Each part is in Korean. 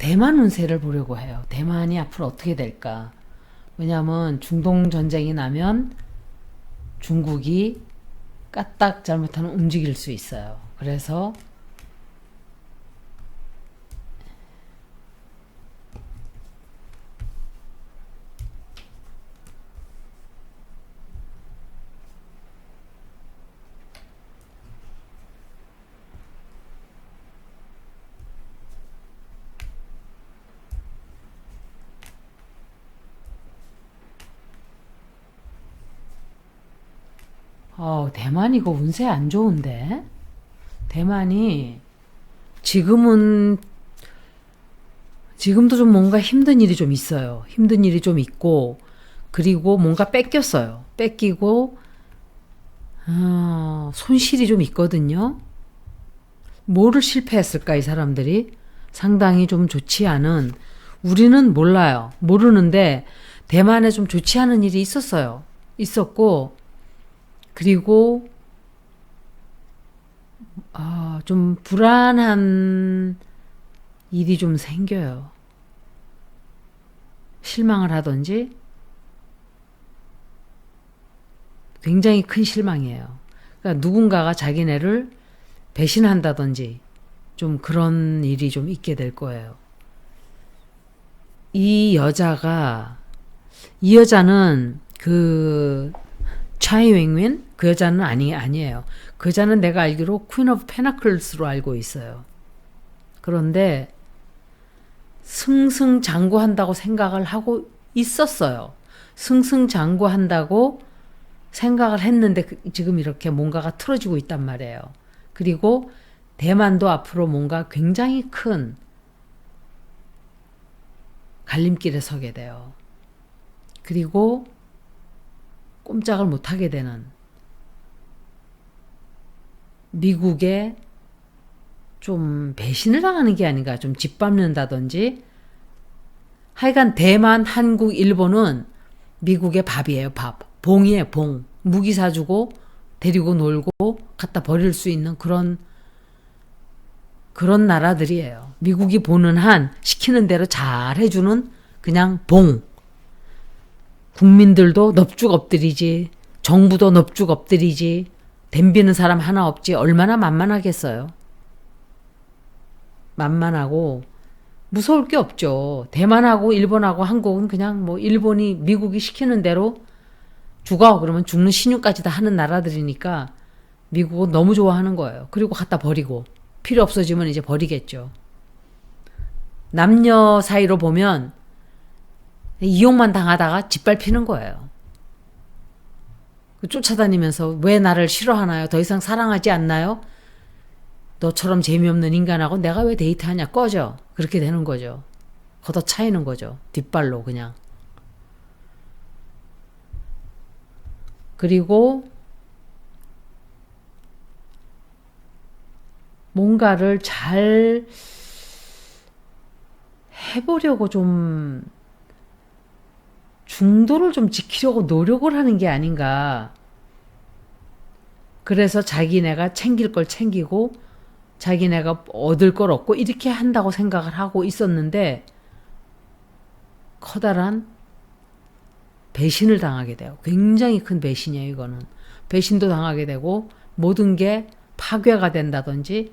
대만 운세를 보려고 해요. 대만이 앞으로 어떻게 될까? 왜냐하면 중동 전쟁이 나면 중국이 까딱 잘못하면 움직일 수 있어요. 그래서 대만 이거 운세 안 좋은데? 대만이 지금도 좀 뭔가 힘든 일이 좀 있어요. 힘든 일이 좀 있고, 그리고 뭔가 뺏겼어요. 뺏기고, 손실이 좀 있거든요. 뭐를 실패했을까, 이 사람들이? 상당히 좀 좋지 않은, 우리는 몰라요. 모르는데, 대만에 좀 좋지 않은 일이 있었어요. 있었고, 그리고, 좀 불안한 일이 좀 생겨요. 실망을 하든지, 굉장히 큰 실망이에요. 그러니까 누군가가 자기네를 배신한다든지 좀 그런 일이 좀 있게 될 거예요. 이 여자는 그 차이 윙윈 그 여자는 아니에요. 그 여자는 내가 알기로 퀸 오브 페나클스로 알고 있어요. 그런데 승승장구한다고 생각을 하고 있었어요. 승승장구한다고 생각을 했는데 지금 이렇게 뭔가가 틀어지고 있단 말이에요. 그리고 대만도 앞으로 뭔가 굉장히 큰 갈림길에 서게 돼요. 그리고 꼼짝을 못하게 되는 미국에 좀 배신을 당하는 게 아닌가, 좀 짓밟는다든지. 하여간 대만, 한국, 일본은 미국의 밥이에요. 밥. 봉이에요. 봉. 무기 사주고 데리고 놀고 갖다 버릴 수 있는 그런 나라들이에요. 미국이 보는 한 시키는 대로 잘 해주는 그냥 봉. 국민들도 넙죽 엎드리지, 정부도 넙죽 엎드리지, 덤비는 사람 하나 없지. 얼마나 만만하겠어요. 만만하고 무서울 게 없죠. 대만하고 일본하고 한국은 그냥 뭐 일본이 미국이 시키는 대로 죽어 그러면 죽는 신유까지 다 하는 나라들이니까 미국은 너무 좋아하는 거예요. 그리고 갖다 버리고 필요 없어지면 이제 버리겠죠. 남녀 사이로 보면 이용만 당하다가 짓밟히는 거예요. 쫓아다니면서 왜 나를 싫어하나요? 더 이상 사랑하지 않나요? 너처럼 재미없는 인간하고 내가 왜 데이트하냐? 꺼져. 그렇게 되는 거죠. 걷어차이는 거죠. 뒷발로 그냥. 그리고 뭔가를 잘 해보려고 좀 중도를 좀 지키려고 노력을 하는 게 아닌가. 그래서 자기네가 챙길 걸 챙기고 자기네가 얻을 걸 얻고 이렇게 한다고 생각을 하고 있었는데 커다란 배신을 당하게 돼요. 굉장히 큰 배신이에요, 이거는. 배신도 당하게 되고 모든 게 파괴가 된다든지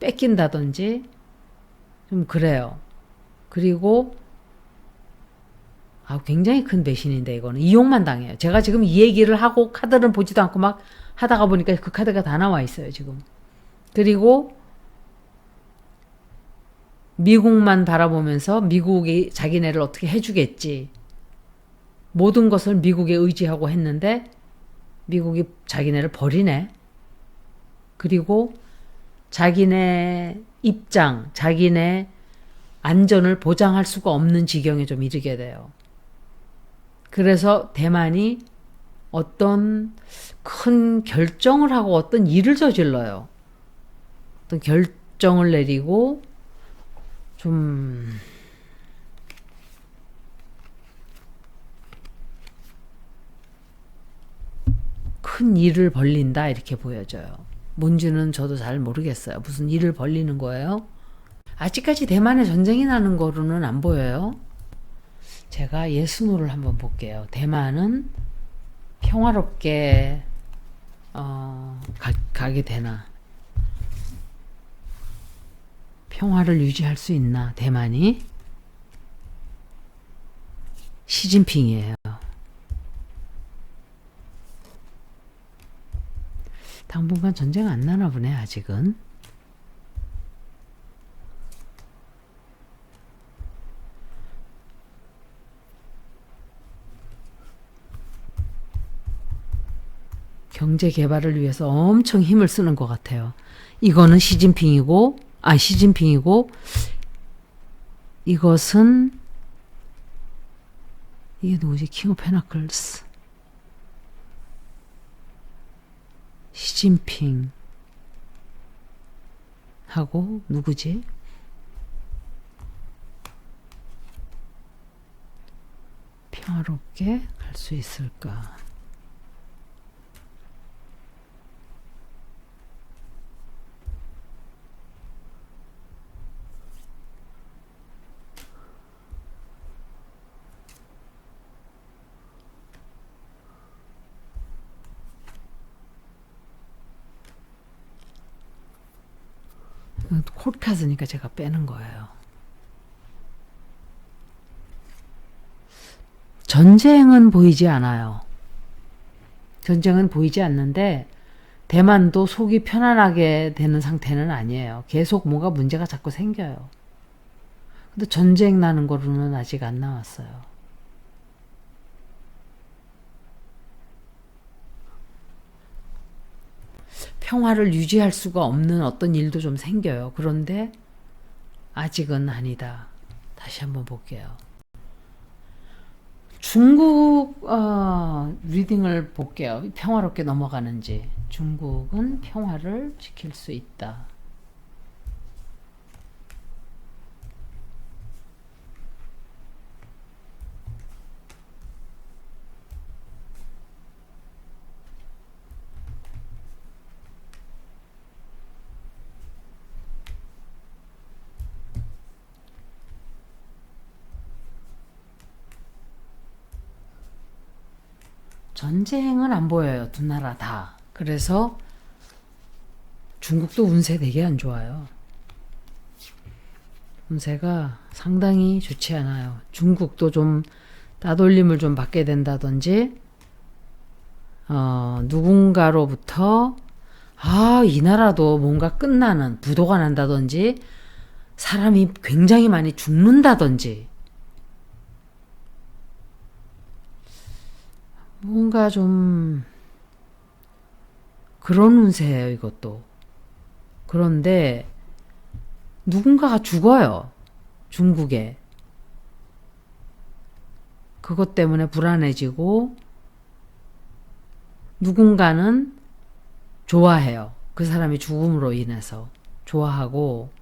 뺏긴다든지 좀 그래요. 그리고 굉장히 큰 배신인데 이거는 이용만 당해요. 제가 지금 이 얘기를 하고 카드를 보지도 않고 막 하다가 보니까 그 카드가 다 나와 있어요, 지금. 그리고 미국만 바라보면서 미국이 자기네를 어떻게 해주겠지. 모든 것을 미국에 의지하고 했는데 미국이 자기네를 버리네. 그리고 자기네 입장, 자기네 안전을 보장할 수가 없는 지경에 좀 이르게 돼요. 그래서 대만이 어떤 큰 결정을 하고 어떤 일을 저질러요. 어떤 결정을 내리고 좀 큰 일을 벌린다 이렇게 보여져요. 뭔지는 저도 잘 모르겠어요. 무슨 일을 벌리는 거예요? 아직까지 대만에 전쟁이 나는 거로는 안 보여요. 제가 예스노를 한번 볼게요. 대만은 평화롭게 가게 되나? 평화를 유지할 수 있나? 대만이? 시진핑이에요. 당분간 전쟁 안 나나 보네, 아직은. 경제 개발을 위해서 엄청 힘을 쓰는 것 같아요. 이거는 시진핑이고, 이것은, 이게 누구지? 킹 오브 페나클스. 시진핑. 하고, 누구지? 평화롭게 갈 수 있을까? 콜카스니까 제가 빼는 거예요. 전쟁은 보이지 않아요. 전쟁은 보이지 않는데 대만도 속이 편안하게 되는 상태는 아니에요. 계속 뭔가 문제가 자꾸 생겨요. 근데 전쟁 나는 거로는 아직 안 나왔어요. 평화를 유지할 수가 없는 어떤 일도 좀 생겨요. 그런데 아직은 아니다. 다시 한번 볼게요. 중국 리딩을 볼게요. 평화롭게 넘어가는지. 중국은 평화를 지킬 수 있다. 전쟁은 안 보여요. 두 나라 다. 그래서 중국도 운세 되게 안 좋아요. 운세가 상당히 좋지 않아요. 중국도 좀 따돌림을 좀 받게 된다든지, 누군가로부터, 이 나라도 뭔가 끝나는, 부도가 난다든지, 사람이 굉장히 많이 죽는다든지, 뭔가 좀, 그런 운세예요, 이것도. 그런데, 누군가가 죽어요. 중국에. 그것 때문에 불안해지고 누군가는 좋아해요. 그 사람이 죽음으로 인해서 좋아하고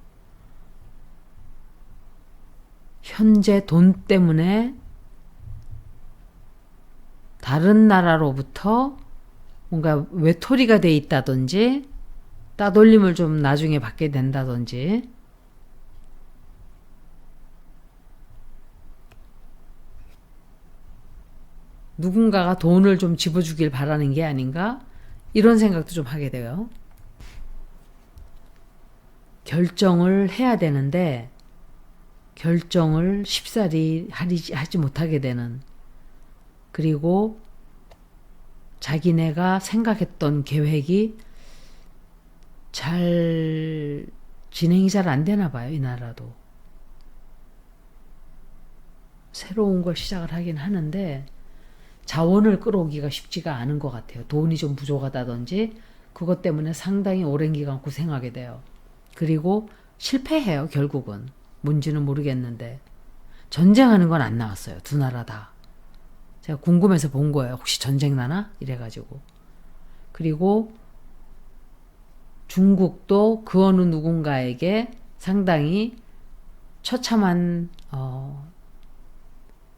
현재 돈 때문에 다른 나라로부터 뭔가 외톨이가 돼 있다든지 따돌림을 좀 나중에 받게 된다든지 누군가가 돈을 좀 집어주길 바라는 게 아닌가? 이런 생각도 좀 하게 돼요. 결정을 해야 되는데 결정을 쉽사리 하지 못하게 되는, 그리고 자기네가 생각했던 계획이 진행이 잘 안 되나 봐요. 이 나라도. 새로운 걸 시작을 하긴 하는데 자원을 끌어오기가 쉽지가 않은 것 같아요. 돈이 좀 부족하다든지 그것 때문에 상당히 오랜 기간 고생하게 돼요. 그리고 실패해요. 결국은. 뭔지는 모르겠는데 전쟁하는 건 안 나왔어요. 두 나라 다. 제가 궁금해서 본 거예요. 혹시 전쟁 나나? 이래가지고. 그리고 중국도 그 어느 누군가에게 상당히 처참한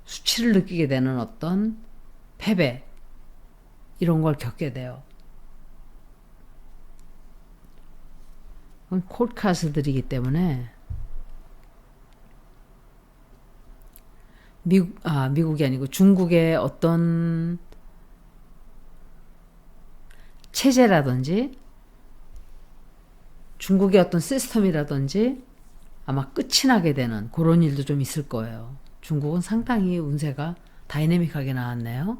수치를 느끼게 되는 어떤 패배, 이런 걸 겪게 돼요. 콜카스들이기 때문에 미국이 아니고 중국의 어떤 체제라든지 중국의 어떤 시스템이라든지 아마 끝이 나게 되는 그런 일도 좀 있을 거예요. 중국은 상당히 운세가 다이내믹하게 나왔네요.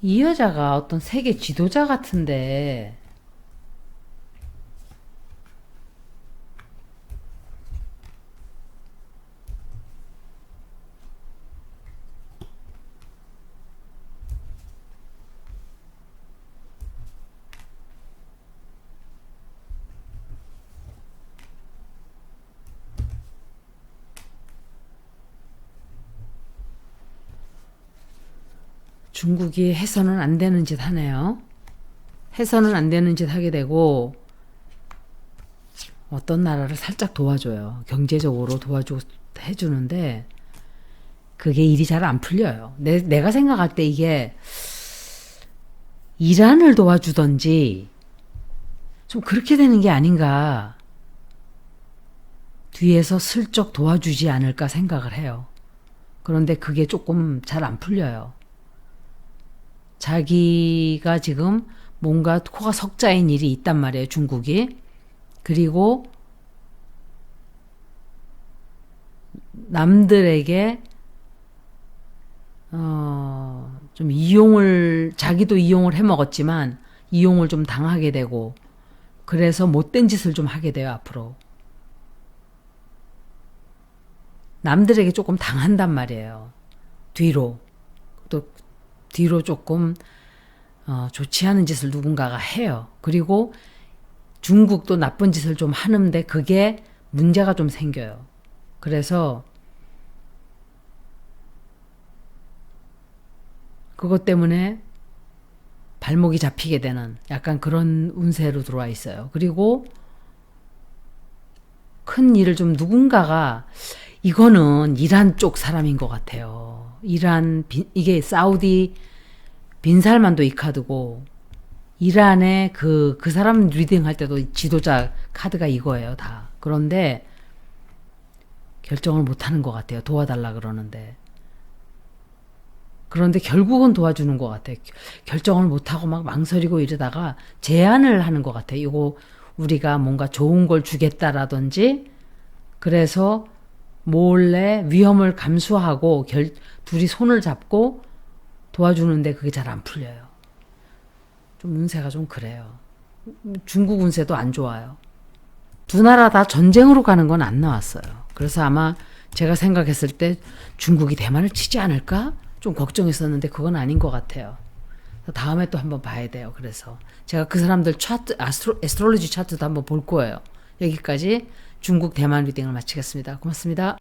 이 여자가 어떤 세계 지도자 같은데 중국이 해서는 안 되는 짓 하네요. 해서는 안 되는 짓 하게 되고 어떤 나라를 살짝 도와줘요. 경제적으로 도와주고 해주는데 그게 일이 잘 안 풀려요. 내가 생각할 때 이게 이란을 도와주던지 좀 그렇게 되는 게 아닌가. 뒤에서 슬쩍 도와주지 않을까 생각을 해요. 그런데 그게 조금 잘 안 풀려요. 자기가 지금 뭔가 코가 석자인 일이 있단 말이에요, 중국이. 그리고 남들에게 좀 자기도 이용을 해먹었지만 이용을 좀 당하게 되고 그래서 못된 짓을 좀 하게 돼요, 앞으로. 남들에게 조금 당한단 말이에요. 뒤로. 또 뒤로 조금 좋지 않은 짓을 누군가가 해요. 그리고 중국도 나쁜 짓을 좀 하는데 그게 문제가 좀 생겨요. 그래서 그것 때문에 발목이 잡히게 되는 약간 그런 운세로 들어와 있어요. 그리고 큰 일을 좀 누군가가 이거는 이란 쪽 사람인 것 같아요. 이게 사우디 빈살만도 이 카드고 이란의 그 사람 리딩 할 때도 지도자 카드가 이거예요, 다. 그런데 결정을 못 하는 것 같아요. 도와달라 그러는데. 그런데 결국은 도와주는 것 같아요. 결정을 못하고 막 망설이고 이러다가 제안을 하는 것 같아요. 이거 우리가 뭔가 좋은 걸 주겠다라든지 그래서 몰래 위험을 감수하고 둘이 손을 잡고 도와주는데 그게 잘 안 풀려요. 좀 운세가 좀 그래요. 중국 운세도 안 좋아요. 두 나라 다 전쟁으로 가는 건 안 나왔어요. 그래서 아마 제가 생각했을 때 중국이 대만을 치지 않을까? 좀 걱정했었는데 그건 아닌 것 같아요. 다음에 또 한번 봐야 돼요. 그래서 제가 그 사람들 차트, 에스트롤로지 차트도 한번 볼 거예요. 여기까지 중국 대만 리딩을 마치겠습니다. 고맙습니다.